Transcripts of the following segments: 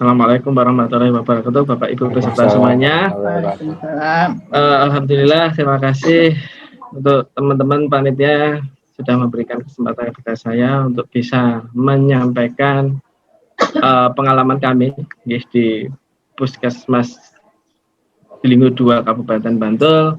Assalamualaikum warahmatullahi wabarakatuh, Bapak Ibu beserta semuanya. Alhamdulillah, terima kasih untuk teman-teman panitia sudah memberikan kesempatan kepada saya untuk bisa menyampaikan pengalaman kami di Puskesmas Delingo 2 Kabupaten Bantul.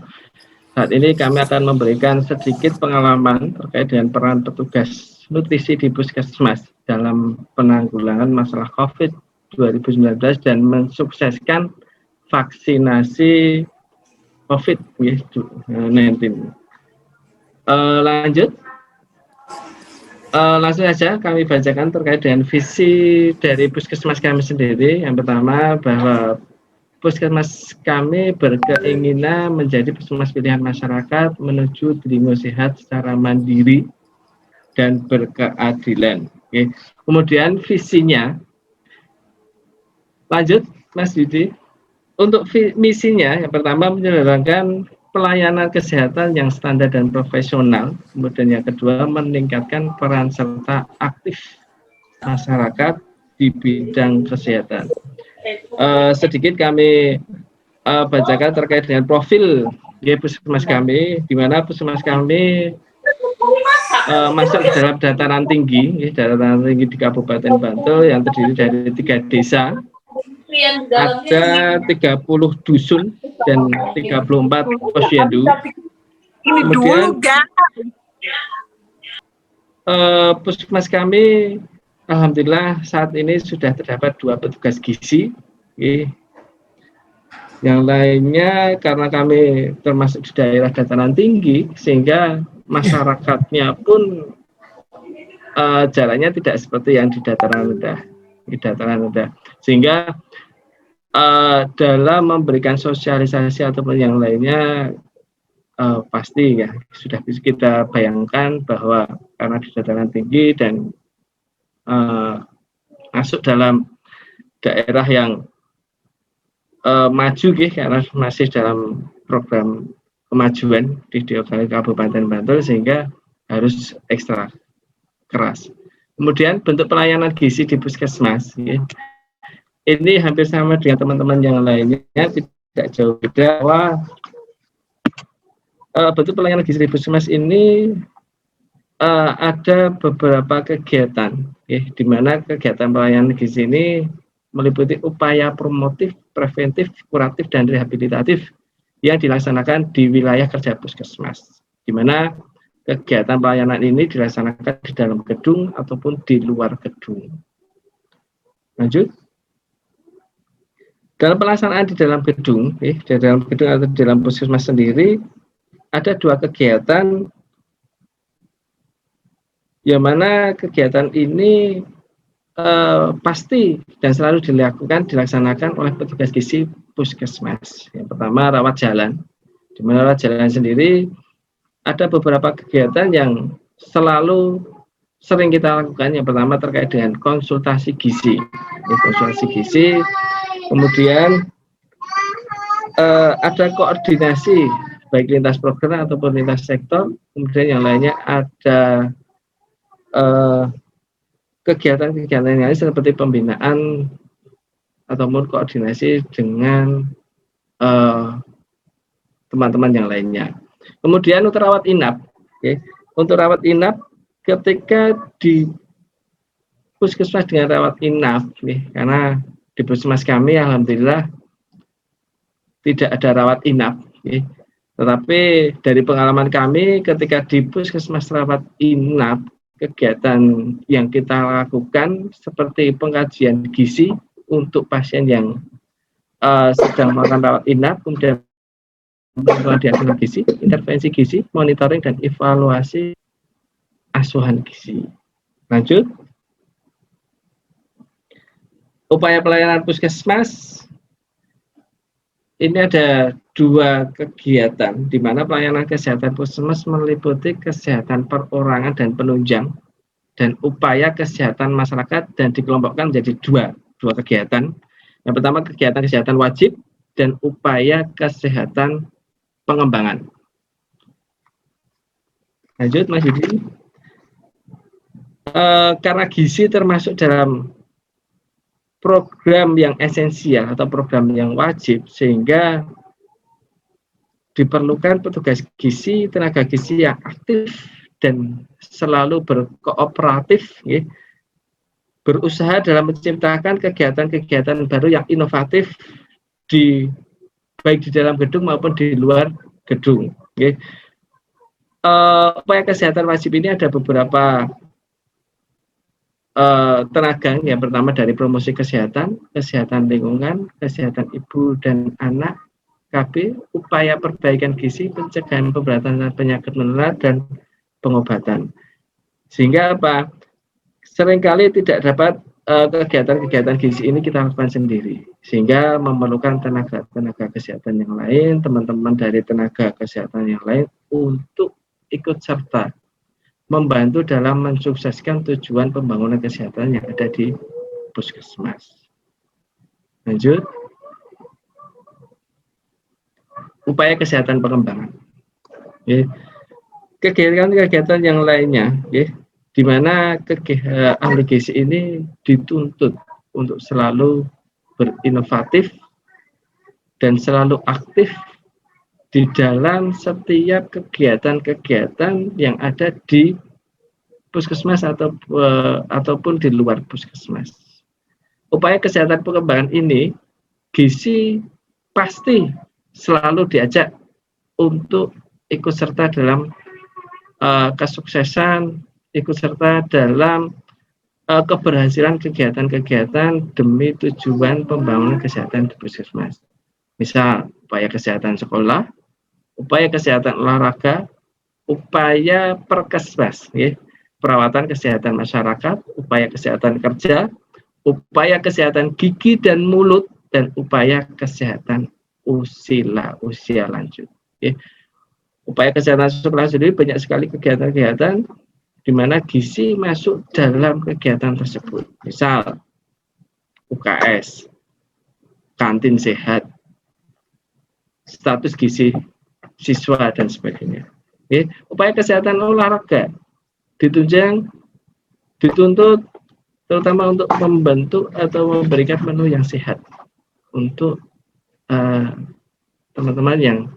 Saat ini kami akan memberikan sedikit pengalaman terkait dengan peran petugas nutrisi di Puskesmas dalam penanggulangan masalah COVID 2019 dan mensukseskan vaksinasi COVID-19. Langsung saja kami bacakan terkait dengan visi dari Puskesmas kami sendiri. Yang pertama, bahwa Puskesmas kami berkeinginan menjadi puskesmas pilihan masyarakat menuju Delingo sehat secara mandiri dan berkeadilan. Oke. Kemudian visinya, lanjut Mas Yudi. Untuk misinya, yang pertama menyelenggarakan pelayanan kesehatan yang standar dan profesional. Kemudian yang kedua, meningkatkan peran serta aktif masyarakat di bidang kesehatan. Sedikit kami bacakan terkait dengan profil puskesmas kami, di mana puskesmas kami masuk dalam dataran tinggi di Kabupaten Bantul yang terdiri dari 3 desa, ada 30 dusun dan 34 posyandu. Kemudian puskesmas kami alhamdulillah saat ini sudah terdapat 2 petugas gizi. Yang lainnya karena kami termasuk di daerah dataran tinggi sehingga masyarakatnya pun jalannya tidak seperti yang di dataran rendah. Sehingga dalam memberikan sosialisasi ataupun yang lainnya pasti ya sudah bisa kita bayangkan bahwa karena di dataran tinggi dan masuk dalam daerah yang maju karena masih dalam program kemajuan di Kabupaten Bantul sehingga harus ekstra keras. Kemudian bentuk pelayanan gizi di puskesmas ini hampir sama dengan teman-teman yang lainnya, tidak jauh beda. Bahwa bentuk pelayanan gizi di puskesmas ini ada beberapa kegiatan, di mana kegiatan pelayanan gizi ini meliputi upaya promotif, preventif, kuratif, dan rehabilitatif yang dilaksanakan di wilayah kerja puskesmas, di mana kegiatan pelayanan ini dilaksanakan di dalam gedung ataupun di luar gedung. Lanjut. Dalam pelaksanaan di dalam gedung, atau di dalam puskesmas sendiri, ada 2 kegiatan yang mana kegiatan ini pasti dan selalu dilaksanakan oleh petugas gizi puskesmas. Yang pertama rawat jalan, di mana rawat jalan sendiri ada beberapa kegiatan yang selalu sering kita lakukan. Yang pertama terkait dengan konsultasi gizi, kemudian ada koordinasi baik lintas program ataupun lintas sektor, kemudian yang lainnya ada kegiatan-kegiatan yang lain seperti pembinaan ataupun koordinasi dengan teman-teman yang lainnya. Kemudian untuk rawat inap, untuk rawat inap ketika di puskesmas dengan rawat inap, karena di puskesmas kami alhamdulillah tidak ada rawat inap, tetapi dari pengalaman kami ketika di puskesmas rawat inap, kegiatan yang kita lakukan seperti pengkajian gizi untuk pasien yang sedang melakukan rawat inap, kemudian diagnosis gizi, intervensi gizi, monitoring dan evaluasi asuhan gizi. Lanjut. Upaya pelayanan puskesmas ini ada 2 kegiatan, di mana pelayanan kesehatan puskesmas meliputi kesehatan perorangan dan penunjang, dan upaya kesehatan masyarakat, dan dikelompokkan menjadi dua kegiatan. Yang pertama kegiatan kesehatan wajib dan upaya kesehatan pengembangan. Lanjut Mas Yudi. Karena gizi termasuk dalam program yang esensial atau program yang wajib, sehingga diperlukan petugas gizi, tenaga gizi yang aktif dan selalu berkooperatif, ya, berusaha dalam menciptakan kegiatan-kegiatan baru yang inovatif baik di dalam gedung maupun di luar gedung. Ya. Upaya kesehatan wajib ini ada beberapa tenaga. Yang pertama dari promosi kesehatan, kesehatan lingkungan, kesehatan ibu dan anak, KB, upaya perbaikan gizi, pencegahan pemberantasan penyakit menular, dan pengobatan. Sehingga apa? Seringkali tidak dapat kegiatan-kegiatan gizi ini kita lakukan sendiri, sehingga memerlukan tenaga kesehatan yang lain, teman-teman dari tenaga kesehatan yang lain untuk ikut serta membantu dalam mensukseskan tujuan pembangunan kesehatan yang ada di puskesmas. Lanjut. Upaya kesehatan pengembangan. Kegiatan-kegiatan yang lainnya, di mana ahli gizi ini dituntut untuk selalu berinovatif dan selalu aktif di dalam setiap kegiatan-kegiatan yang ada di puskesmas ataupun di luar puskesmas. Upaya kesehatan pengembangan ini, gizi pasti selalu diajak untuk ikut serta dalam kesuksesan, ikut serta dalam keberhasilan kegiatan-kegiatan demi tujuan pembangunan kesehatan di puskesmas. Misal, upaya kesehatan sekolah, upaya kesehatan olahraga, upaya perkesmas, ya, perawatan kesehatan masyarakat, upaya kesehatan kerja, upaya kesehatan gigi dan mulut, dan upaya kesehatan usia lanjut. Ya. Upaya kesehatan sekolah sendiri banyak sekali kegiatan-kegiatan di mana gizi masuk dalam kegiatan tersebut. Misal, UKS, kantin sehat, status gizi siswa, dan sebagainya. Ya. Upaya kesehatan olahraga dituntut terutama untuk membentuk atau memberikan menu yang sehat untuk teman-teman yang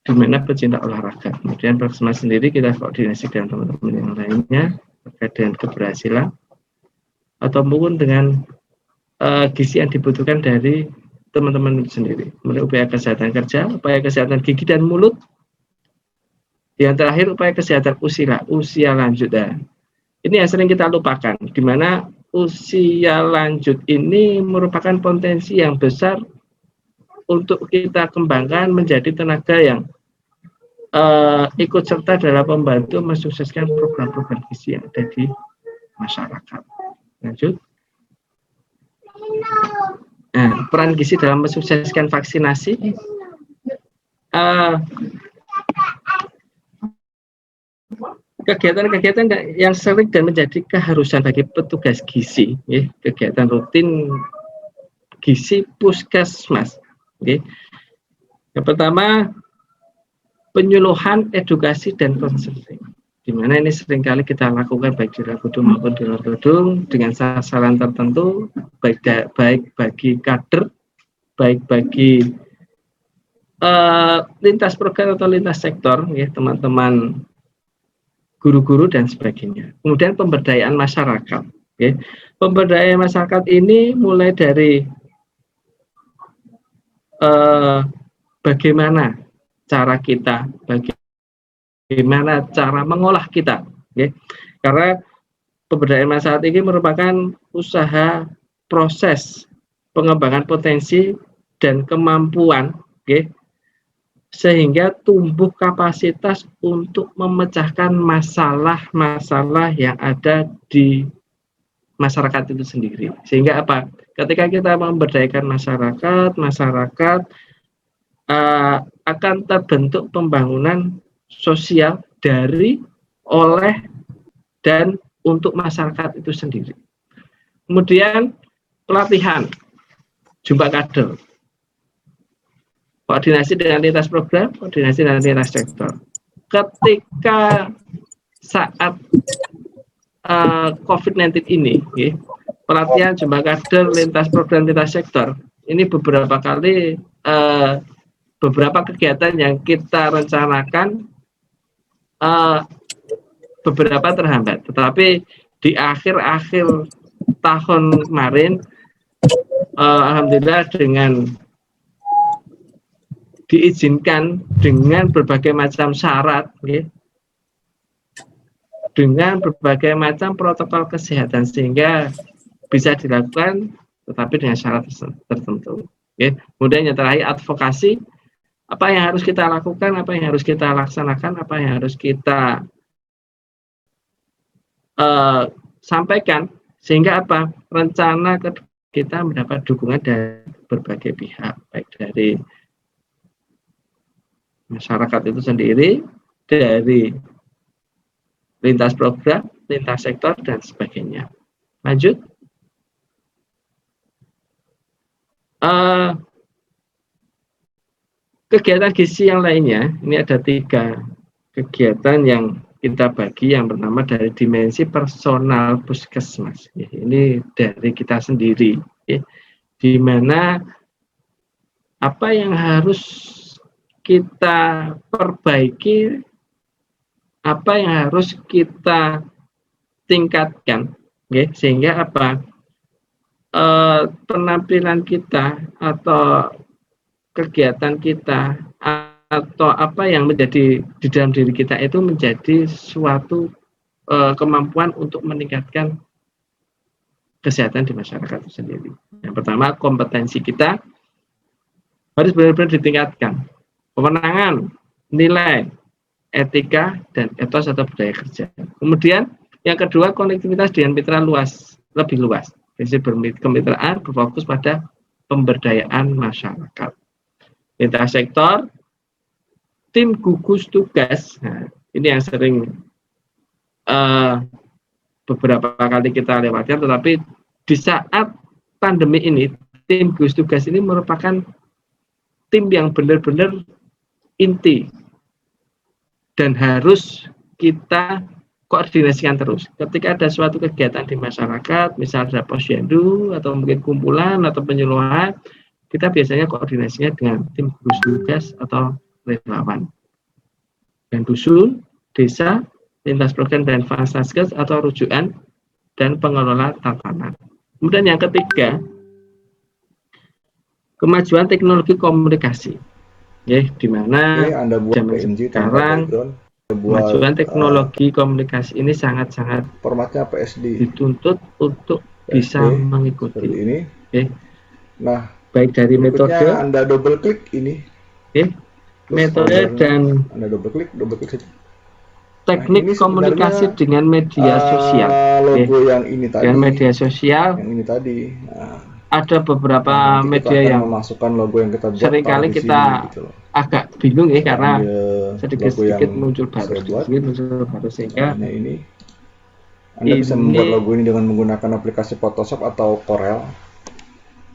dimana pecinta olahraga. Kemudian puskesmas sendiri kita koordinasi dengan teman-teman yang lainnya terkait dengan keberhasilan atau mungkin dengan gizi yang dibutuhkan dari teman-teman itu sendiri. Kemudian upaya kesehatan kerja, upaya kesehatan gigi dan mulut. Yang terakhir upaya kesehatan usia lanjut. Ini yang sering kita lupakan, di mana usia lanjut ini merupakan potensi yang besar untuk kita kembangkan menjadi tenaga yang ikut serta dalam membantu mensukseskan program-program gizi yang ada di masyarakat. Lanjut. Nah, peran gizi dalam mensukseskan vaksinasi. Kegiatan-kegiatan yang sering dan menjadi keharusan bagi petugas gizi, ya, kegiatan rutin gizi puskesmas. Ya. Yang pertama, penyuluhan, edukasi, dan konseling. Di mana ini seringkali kita lakukan baik di dalam gedung maupun di luar gedung dengan sasaran tertentu, baik bagi kader, baik bagi lintas program atau lintas sektor, ya, teman-teman guru-guru dan sebagainya. Kemudian pemberdayaan masyarakat. Ya. Pemberdayaan masyarakat ini mulai dari bagaimana cara kita, bagaimana cara mengolah kita. Ya. Karena pemberdayaan masyarakat ini merupakan usaha proses pengembangan potensi dan kemampuan, ya, sehingga tumbuh kapasitas untuk memecahkan masalah-masalah yang ada di masyarakat itu sendiri. Sehingga apa? Ketika kita memberdayakan masyarakat akan terbentuk pembangunan sosial dari, oleh, dan untuk masyarakat itu sendiri. Kemudian pelatihan, jumlah kader, koordinasi dengan lintas program, koordinasi dengan lintas sektor. Ketika saat COVID-19 ini, ya, pelatihan jumlah kader lintas program lintas sektor. Ini beberapa kali beberapa kegiatan yang kita rencanakan beberapa terhambat, tetapi di akhir-akhir tahun kemarin alhamdulillah dengan diizinkan dengan berbagai macam syarat, dengan berbagai macam protokol kesehatan, sehingga bisa dilakukan tetapi dengan syarat tertentu. Kemudian yang terakhir advokasi, apa yang harus kita lakukan, apa yang harus kita laksanakan, apa yang harus kita sampaikan, sehingga apa rencana kita mendapat dukungan dari berbagai pihak, baik dari masyarakat itu sendiri, dari lintas program, lintas sektor, dan sebagainya. Lanjut. Kegiatan gizi yang lainnya, ini ada 3 kegiatan yang kita bagi. Yang pertama dari dimensi personal puskesmas. Ini dari kita sendiri, di mana apa yang harus kita perbaiki, apa yang harus kita tingkatkan, sehingga apa penampilan kita atau kegiatan kita atau apa yang menjadi di dalam diri kita itu menjadi suatu kemampuan untuk meningkatkan kesehatan di masyarakat itu sendiri. Yang pertama, kompetensi kita harus benar-benar ditingkatkan. Kewenangan, nilai, etika, dan etos atau budaya kerja. Kemudian yang kedua, konektivitas dengan mitra luas, lebih luas. Prinsip kemitraan berfokus pada pemberdayaan masyarakat. Lintas sektor, tim gugus tugas. Nah, ini yang sering beberapa kali kita lewatkan, tetapi di saat pandemi ini, tim gugus tugas ini merupakan tim yang benar-benar inti dan harus kita koordinasikan terus. Ketika ada suatu kegiatan di masyarakat, misalnya ada posyandu atau mungkin kumpulan atau penyuluhan, kita biasanya koordinasinya dengan tim gugus tugas atau relawan. Dan dusun, desa, lintas program dan fasaskes atau rujukan dan pengelola tatanan. Kemudian yang ketiga, kemajuan teknologi komunikasi. Di mana zaman sekarang kemajuan teknologi komunikasi ini sangat-sangat formatnya PSD dituntut untuk bisa mengikuti ini. Nah, baik dari metode Anda double klik ini, metode dan Anda double klik saja. teknik komunikasi dengan media sosial. Logo yang ini tadi, dengan media sosial yang ini tadi. Ada beberapa media yang memasukkan logo yang kita buat, seringkali kita gitu agak bingung karena sedikit-sedikit muncul baru, sehingga ini Anda bisa membuat logo ini dengan menggunakan aplikasi Photoshop atau Corel,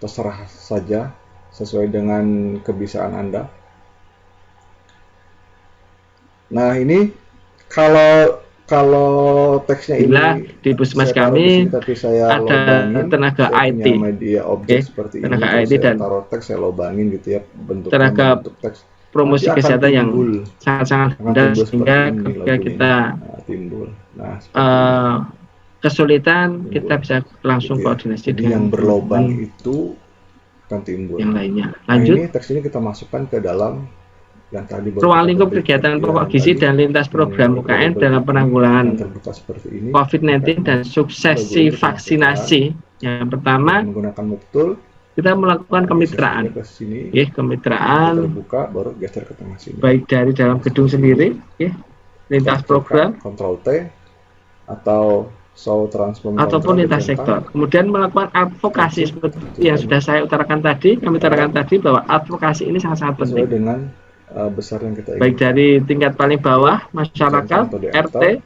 terserah saja sesuai dengan kebiasaan Anda. Nah, ini kalau teksnya ini di puskesmas kami ada tenaga IT, tenaga IT dan teks saya lobangin gitu ya, tenaga teks promosi kesehatan yang sangat-sangat rendah, sehingga ketika kita kesulitan kita bisa langsung koordinasi dengan yang berlobang itu akan timbul yang lainnya. Lanjut. Ini teks ini kita masukkan ke dalam yang tadi ruang lingkup kegiatan pokok gizi dan lintas program UKM dalam penanggulangan COVID-19 dan suksesi vaksinasi. Yang pertama, menggunakan Muktul, kita melakukan kemitraan. Kemitraan terbuka, baru geser ke tengah sini. Baik dari dalam gedung sendiri, lintas program, Ctrl T, atau ataupun lintas sektor. Kemudian melakukan advokasi seperti yang sudah saya utarakan tadi. Kami utarakan tadi bahwa advokasi ini sangat-sangat penting. Dengan besar yang kita baik dari tingkat paling bawah masyarakat, RT,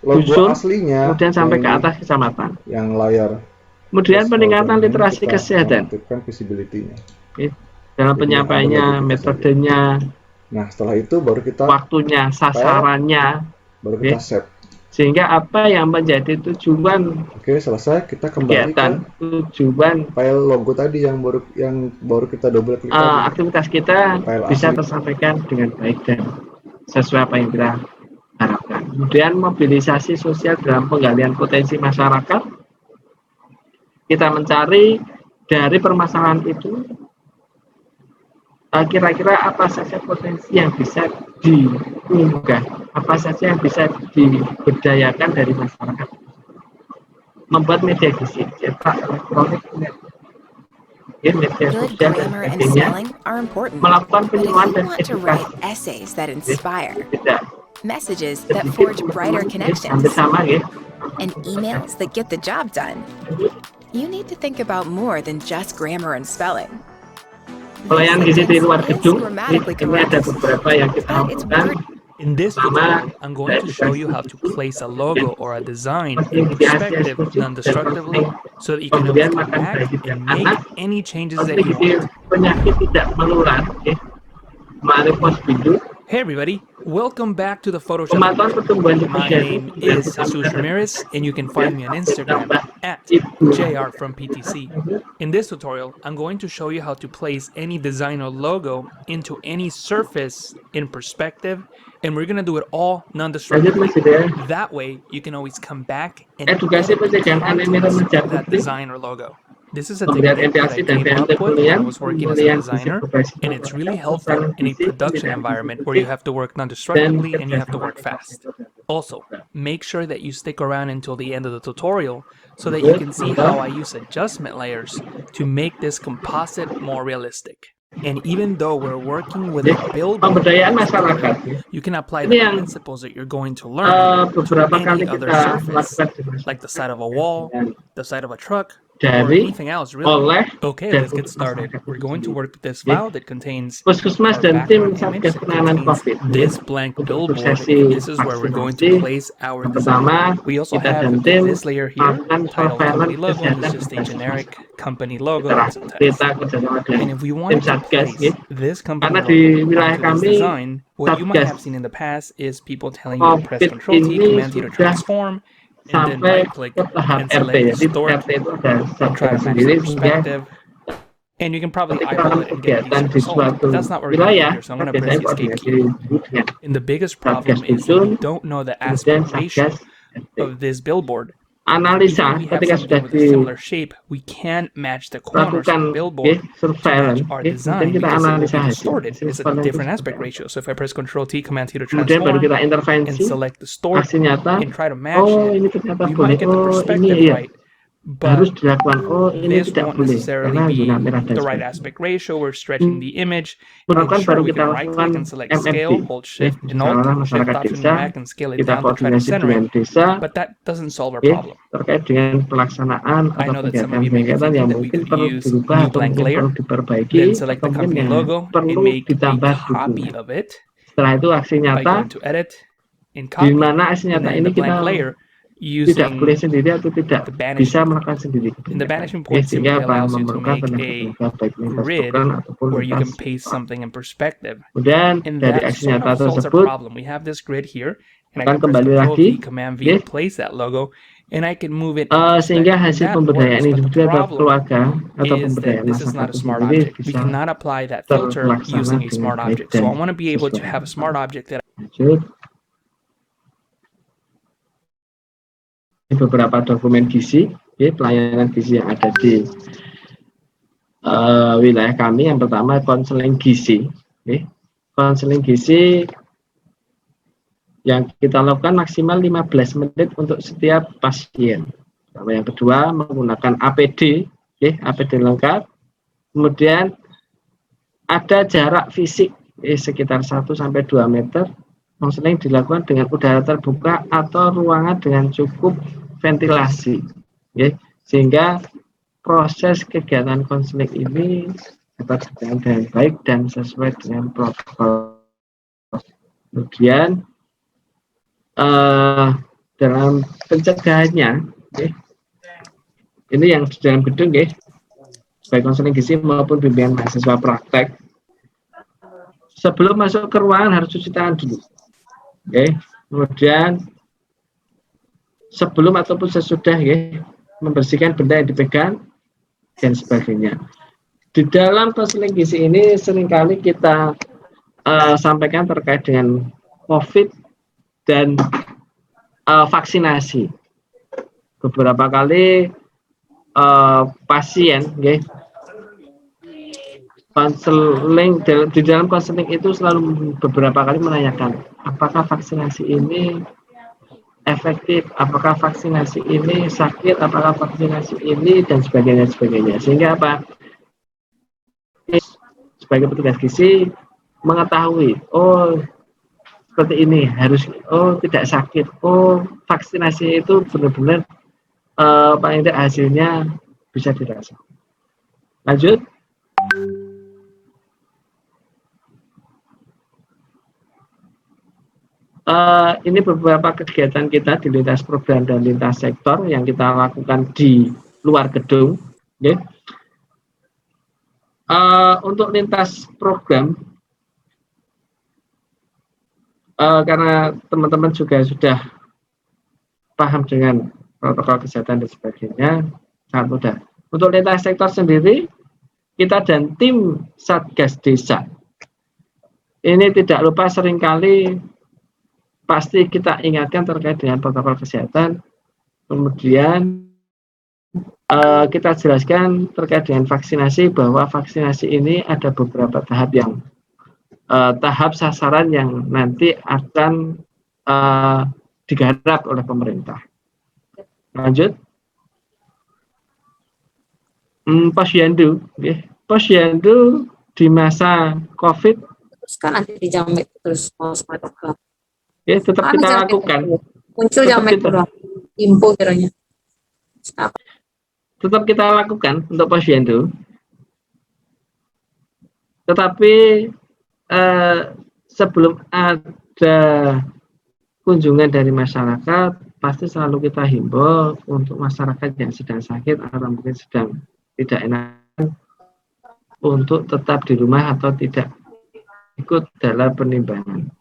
logo dusun, aslinya, kemudian sampai ke atas kecamatan. Yang layar. Kemudian peningkatan literasi kesehatan. Dalam penyampaiannya, metodenya. Nah, setelah itu baru kita waktunya, sasarannya. Baru kita Sehingga apa yang menjadi tujuan Oke, selesai. Kita kembali ke kegiatan, tujuan file logo tadi yang baru kita double klik tadi. aktivitas kita File bisa asli. tersampaikan dengan baik dan sesuai apa yang kita harapkan. Kemudian mobilisasi sosial dalam penggalian potensi masyarakat. Kita mencari dari permasalahan itu kira-kira apa saja potensi yang bisa diunggah, apa saja yang bisa diberdayakan dari masyarakat. Membuat media gisi, cetak, elektronik, media Good sosial dan grammar and sebagainya, spelling are important, melakukan but if penyuluhan you dan want to write edukasi. essays that inspire, Tidak messages that sedikit forge brighter hampir connections, sama ya. and emails that get the job done, you need to think about more than just grammar and spelling. Pelayanan gizi di luar This is gedung, grammatically ini ada correct, beberapa yang kita but it's lakukan. word In this tutorial, I'm going to show you how to place a logo or a design in perspective non-destructively so that you can always come back and make any changes that you want. Penyakit tidak menular, mari pos video. Hey everybody, welcome back to the Photoshop. Pemantauan pertumbuhan My name is Jesus Ramirez and you can find me on Instagram at JR from PTC. In this tutorial, I'm going to show you how to place any design or logo into any surface in perspective, and we're going to do it all Lanjut non-destructively. Mas Hidayah. That way, you can always come back and Edukasi edit the pencegahan anemia contents remaja of that putih, design or logo. This is a pemberian technique that I MPASI dan came up PNT with when I kuliah, was working as a pemberian gizi designer, profesional, and it's really helpful perusahaan in a gizi, production pemberian environment gizi where you putih, have to work dan non-destructively and you have to kerjasama work dengan fast. metode. Also, make sure that you stick around until the end of the tutorial so that you can see how I use adjustment layers to make this composite more realistic. And even though we're working with a billboard Pemberdayaan in this masyarakat. tutorial, you can apply Ini the yang principles that you're going to learn to beberapa kali any other kita surface, lakukan di like the side of a masyarakat, wall, dan the side of a truck, or dari, anything else really. oleh, Okay, dan let's get untuk started. masyarakat We're itu going to sendiri. work with this Oke. file that contains Puskesmas our dan tim background image Satgas that Penanganan contains COVID this blank untuk billboard, sesi and this is where we're going to vaksinasi. place our Yang design. pertama, We also kita dan have tim this layer here melakukan titled company surveillance logo, and kesehatan it's just a berbasis generic masyarakat. company logo Setelah that's a kita text. kerjasama dengan And if we tim wanted to Satgas, place this company karena di logo wilayah onto this kami design, what you might have Satgas seen in the past is people telling you to press COVID Ctrl T, ini Command T to sudah transform, and then sampai right click ke tahap and RT. select Jadi distort RT itu ada and try to Satgas match sendiri the sehingga perspective. And you can probably ketika eyeball dalam it and get a kegiatan decent di result, suatu but that's not what we're going to do wilayah, here. So I'm kita going to press biasanya the escape koordinasi key. dulu dengan And the biggest Satgas problem is that Dusun, we don't know the kemudian aspect ratio Satgas RT. of this billboard. Analisa Even if we have ketika sudah something with a similar shape, we can't match the corners of dilakukan the billboard to match surveillance, our kemudian design kita because it will analisa be hasil distorted. It's a surveillance different itu aspect seperti ratio. So if I press Ctrl T, Command T to kemudian baru transform kita and intervensi select distort aksi nyata. and try to match Oh, it, ini ternyata we boleh. might get the Oh, ini perspective ya right, harus but dilakukan. Oh, ini this tidak won't boleh necessarily karena be zona merah dan the right sebagainya. aspect ratio. We're stretching the image. And Melakukan sure, baru we kita can right click lakukan and select MFD. scale, hold shift and alt, Misalnya shift masyarakat option desa, Mac and scale it kita down to try to koordinasi center dengan it, desa, but that doesn't solve our ya, problem. terkait dengan pelaksanaan I atau know that some of you may be kegiatan-kegiatan yang thinking that we mungkin could perlu use dirubah new atau blank mungkin perlu layer, diperbaiki then select atau the mungkin company yang logo and perlu make a ditambah copy dukungan. of it Setelah itu aksi by nyata, going to edit and di copy, mana aksi and nyata then in ini the blank kita layer tidak boleh using sendiri atau tidak the bisa banishing point. melakukan sendiri And the kebanyakan. banishing Ya, point sehingga simply apa allows you to memerlukan make a tenaga-tenaga baik lintas grid token ataupun where you lintas can paste token. something in perspective. Kemudian And dari that aksi sort nyata of solves our tersebut problem. We have this grid here, and I akan can press kembali Ctrl lagi, V, Command V ya, to place that logo, and I can move it in sehingga perspective. hasil That pemberdayaan works, but the individu atau problem keluarga atau is pemberdayaan that this is masyarakat not a itu smart sendiri object. We bisa cannot apply that filter terlaksana using a dengan smart baik object. So I dan want to be able to sesuai have a smart object that lanjut. Ini beberapa dokumen gizi, ya, pelayanan gizi yang ada di wilayah kami. Yang pertama konseling gizi, ya. Konseling gizi yang kita lakukan maksimal 15 menit untuk setiap pasien. Yang kedua menggunakan APD, ya, APD lengkap. Kemudian ada jarak fisik sekitar 1 sampai 2 meter. Konseling dilakukan dengan udara terbuka atau ruangan dengan cukup ventilasi, ya, sehingga proses kegiatan konseling ini dapat berjalan dengan baik dan sesuai dengan protokol. Kemudian dalam pencegahannya, ya, ini yang di dalam gedung, ya, baik konseling gizi maupun bimbingan mahasiswa praktek. Sebelum masuk ke ruangan harus cuci tangan dulu. Oke, kemudian sebelum ataupun sesudah ya, membersihkan benda yang dipegang dan sebagainya. Di dalam konseling gizi ini seringkali kita sampaikan terkait dengan COVID dan vaksinasi. Beberapa kali pasien, okay, konseling di dalam konseling itu selalu beberapa kali menanyakan apakah vaksinasi ini efektif, apakah vaksinasi ini sakit, apakah vaksinasi ini dan sebagainya. Sehingga apa? Sebagai petugas gizi mengetahui, oh seperti ini harus, oh tidak sakit, oh vaksinasi itu benar-benar paling tidak hasilnya bisa dirasa. Lanjut. Ini beberapa kegiatan kita di lintas program dan lintas sektor yang kita lakukan di luar gedung. Okay. Untuk lintas program, karena teman-teman juga sudah paham dengan protokol kesehatan dan sebagainya, sangat mudah. Untuk lintas sektor sendiri, kita dan tim Satgas Desa ini tidak lupa seringkali pasti kita ingatkan terkait dengan protokol kesehatan, kemudian kita jelaskan terkait dengan vaksinasi, bahwa vaksinasi ini ada beberapa tahap yang tahap sasaran yang nanti akan digarap oleh pemerintah. Lanjut. Posyandu, okay. Posyandu di masa COVID terus kan nanti dijamin terus mau program. Ya, tetap kita lakukan. Muncul jamet doang. Info kiranya. Tetap kita lakukan untuk posyandu. Tetapi sebelum ada kunjungan dari masyarakat, pasti selalu kita himbau untuk masyarakat yang sedang sakit atau mungkin sedang tidak enak untuk tetap di rumah atau tidak ikut dalam penimbangan.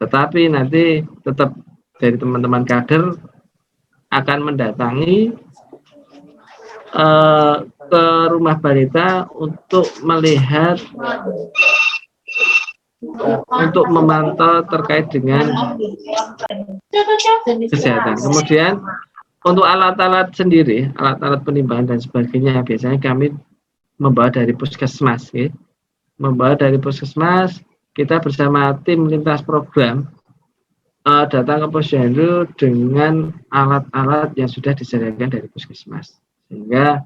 Tetapi nanti tetap dari teman-teman kader akan mendatangi ke rumah balita untuk melihat, untuk memantau terkait dengan kesehatan. Kemudian untuk alat-alat sendiri, alat-alat penimbangan dan sebagainya, biasanya kami membawa dari puskesmas. Ya. Membawa dari puskesmas, kita bersama tim lintas program datang ke posyandu dengan alat-alat yang sudah disediakan dari puskesmas, sehingga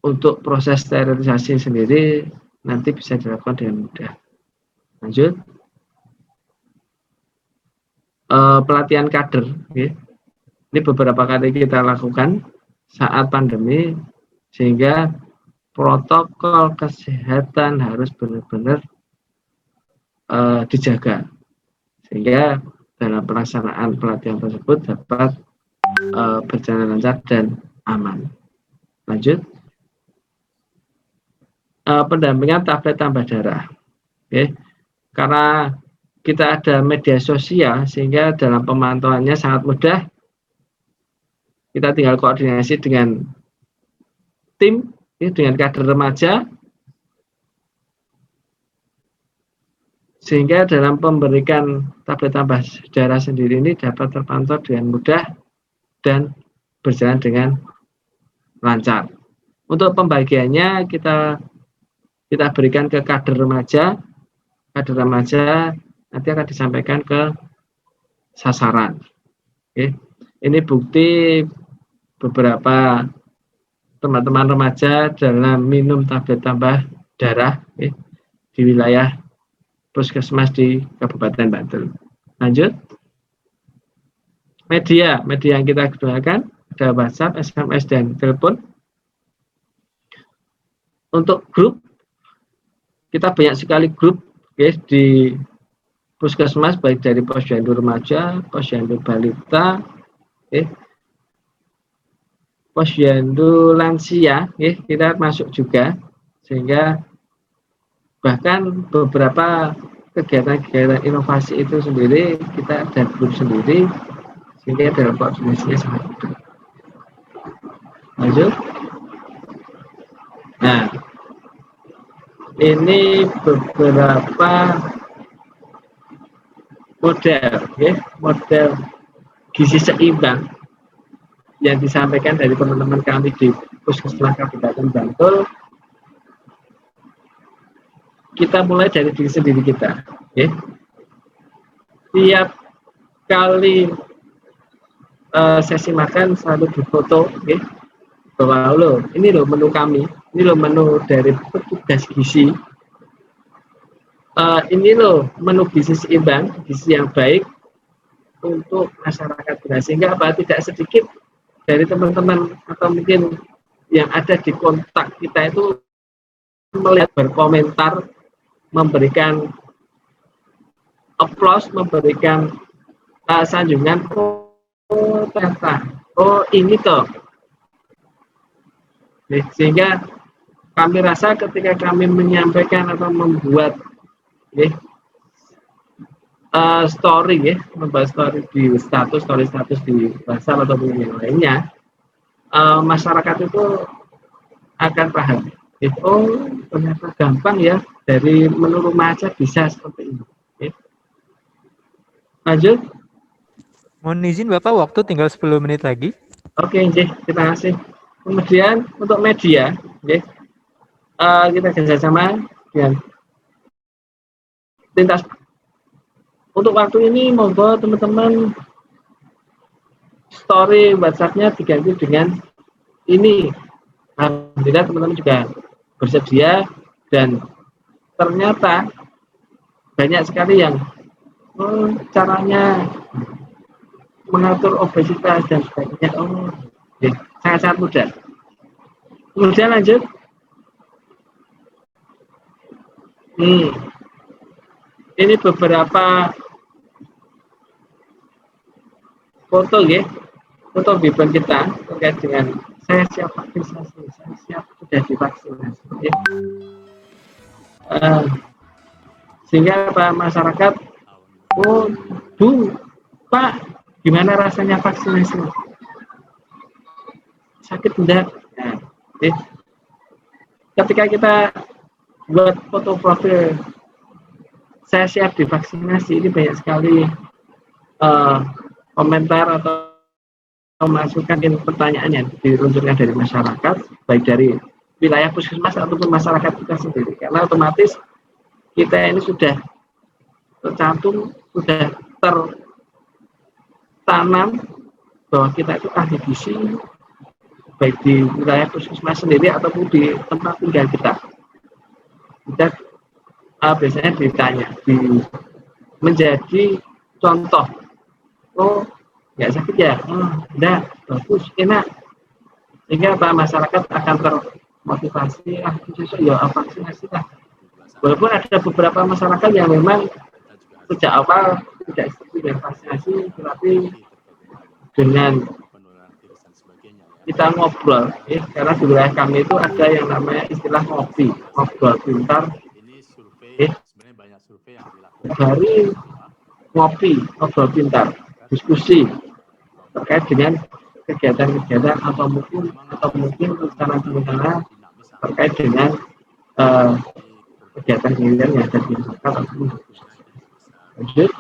untuk proses sterilisasi sendiri nanti bisa dilakukan dengan mudah. Lanjut. Pelatihan kader, okay. Ini beberapa kali kita lakukan saat pandemi, sehingga protokol kesehatan harus benar-benar dijaga, sehingga dalam pelaksanaan pelatihan tersebut dapat berjalan lancar dan aman. Lanjut. Pendampingan tablet tambah darah. Okay. Karena kita ada media sosial, sehingga dalam pemantauannya sangat mudah. Kita tinggal koordinasi dengan tim, dengan kader remaja, sehingga dalam pemberikan tablet tambah darah sendiri ini dapat terpantau dengan mudah dan berjalan dengan lancar. Untuk pembagiannya kita berikan ke kader remaja. Kader remaja nanti akan disampaikan ke sasaran. Oke. Ini bukti beberapa teman-teman remaja dalam minum tablet tambah darah di wilayah puskesmas di Kabupaten Bantul. Lanjut. Media yang kita gunakan ada WhatsApp, SMS, dan telepon. Untuk grup, kita banyak sekali grup di puskesmas, baik dari posyandu remaja, posyandu balita, posyandu lansia, kita masuk juga, sehingga bahkan beberapa kegiatan-kegiatan inovasi itu sendiri kita ada grup sendiri sehingga dalam koordinasinya sangat mudah. Lanjut. Nah, ini beberapa model, ya, model gizi seimbang yang disampaikan dari teman-teman kami di Puskesmas Kabupaten Bantul. Kita mulai dari diri sendiri kita, ya. Tiap kali sesi makan selalu difoto, ya, bahwa lo ini loh menu kami, ini loh menu dari petugas gizi, ini loh menu gizi seimbang, gizi yang baik untuk masyarakat beras, sehingga apa, tidak sedikit dari teman-teman atau mungkin yang ada di kontak kita itu melihat, berkomentar, memberikan applause, memberikan sanjungan, oh ternyata, oh ini toh. Sehingga kami rasa ketika kami menyampaikan atau membuat story, ya, membuat story di status di WhatsApp atau yang lainnya, masyarakat itu akan paham. Oh ternyata gampang ya, dari menu rumah aja bisa seperti ini. Lanjut. Mohon izin Bapak, waktu tinggal 10 menit lagi. Oke, terima kasih. Kemudian untuk media, kita kerjasama dengan lintas. Untuk waktu ini, monggo teman-teman story WhatsApp-nya diganti dengan ini. Alhamdulillah teman-teman juga bersedia, dan ternyata banyak sekali yang caranya mengatur obesitas dan sebagainya. Sangat-sangat mudah. Kemudian lanjut. Ini beberapa foto, ya, foto bimbel kita terkait dengan saya siap vaksinasi, saya siap sudah divaksinasi. Sehingga Pak masyarakat, oh Bu, Pak, gimana rasanya vaksinasi? Sakit tidak? Nah, ketika kita buat foto profil saya siap divaksinasi, ini banyak sekali komentar atau masukan pertanyaan yang diluncurkan dari masyarakat, baik dari wilayah puskesmas ataupun masyarakat kita sendiri, karena otomatis kita ini sudah tercantum, sudah tertanam bahwa kita itu ahli gizi, baik di wilayah puskesmas sendiri ataupun di tempat tinggal kita. Kita biasanya ditanya, menjadi contoh. Oh, nggak sakit ya? Oh, enggak, bagus, enak. Sehingga Pak masyarakat akan termotivasi, ya vaksinasi lah. Walaupun ada beberapa masyarakat yang memang sejak awal tidak setuju dengan vaksinasi, tetapi dengan kita ngobrol, karena di wilayah kami itu ada yang namanya istilah ngobrol pintar. Dari ngobrol pintar, diskusi terkait dengan kegiatan-kegiatan atau mungkin rencana terkait dengan kegiatan-kegiatan yang ada di masyarakat. Lanjut.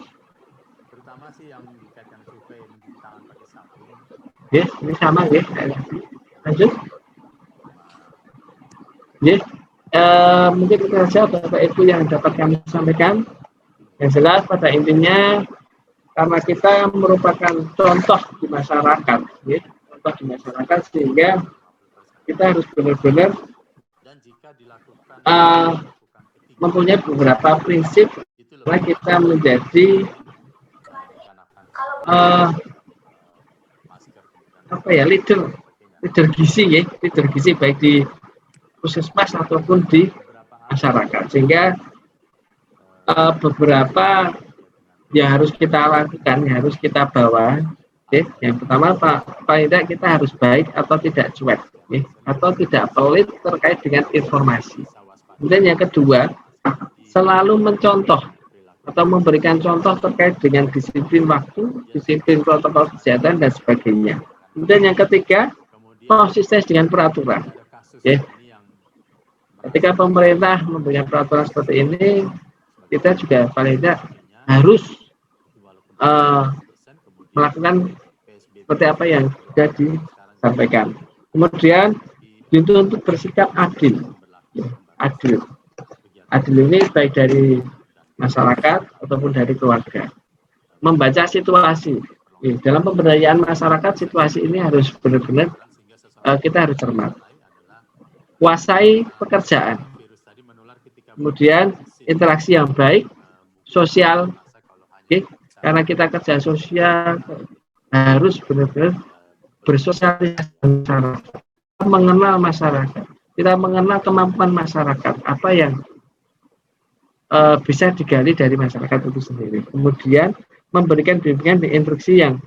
Ini sama, ya. Lanjut. Mungkin itu saja Bapak Ibu yang dapat kami sampaikan. Yang jelas pada intinya, karena kita merupakan contoh di masyarakat, sehingga kita harus benar-benar mempunyai beberapa prinsip karena kita menjadi leader gizi baik di puskesmas ataupun di masyarakat, sehingga beberapa yang harus kita lakukan, yang harus kita bawa. Yang pertama, paling tidak kita harus baik atau tidak cuek, atau tidak pelit terkait dengan informasi. Kemudian yang kedua, selalu mencontoh atau memberikan contoh terkait dengan disiplin waktu, disiplin protokol kesehatan dan sebagainya. Kemudian yang ketiga, konsisten dengan peraturan. Ya. Ketika pemerintah memberikan peraturan seperti ini, kita juga paling tidak harus melakukan seperti apa yang sudah disampaikan. Kemudian dituntut untuk bersikap adil. Adil ini baik dari masyarakat ataupun dari keluarga. Membaca situasi. Dalam pemberdayaan masyarakat, situasi ini harus benar-benar kita harus cermat. Kuasai pekerjaan. Kemudian interaksi yang baik, sosial. Karena kita kerja sosial harus benar-benar bersosialisasi dengan masyarakat. Kita mengenal masyarakat. Kita mengenal kemampuan masyarakat. Apa yang bisa digali dari masyarakat itu sendiri. Kemudian memberikan bimbingan dan instruksi yang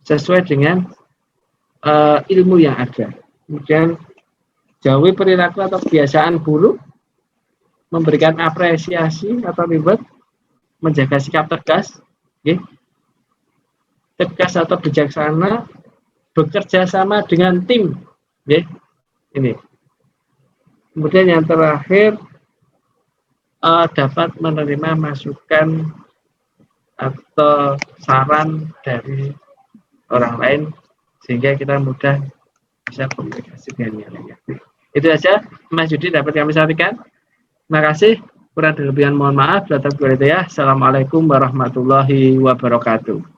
sesuai dengan ilmu yang ada. Kemudian jauhi perilaku atau kebiasaan buruk, memberikan apresiasi atau reward, menjaga sikap tegas, tegas atau bijaksana, bekerja sama dengan tim, ini. Kemudian yang terakhir, dapat menerima masukan atau saran dari orang lain sehingga kita mudah bisa komunikasi dengan yang lainnya. Itu saja Mas Yudi dapat kami sampaikan. Terima kasih. Kurang lebihnya mohon maaf. Assalamualaikum warahmatullahi wabarakatuh.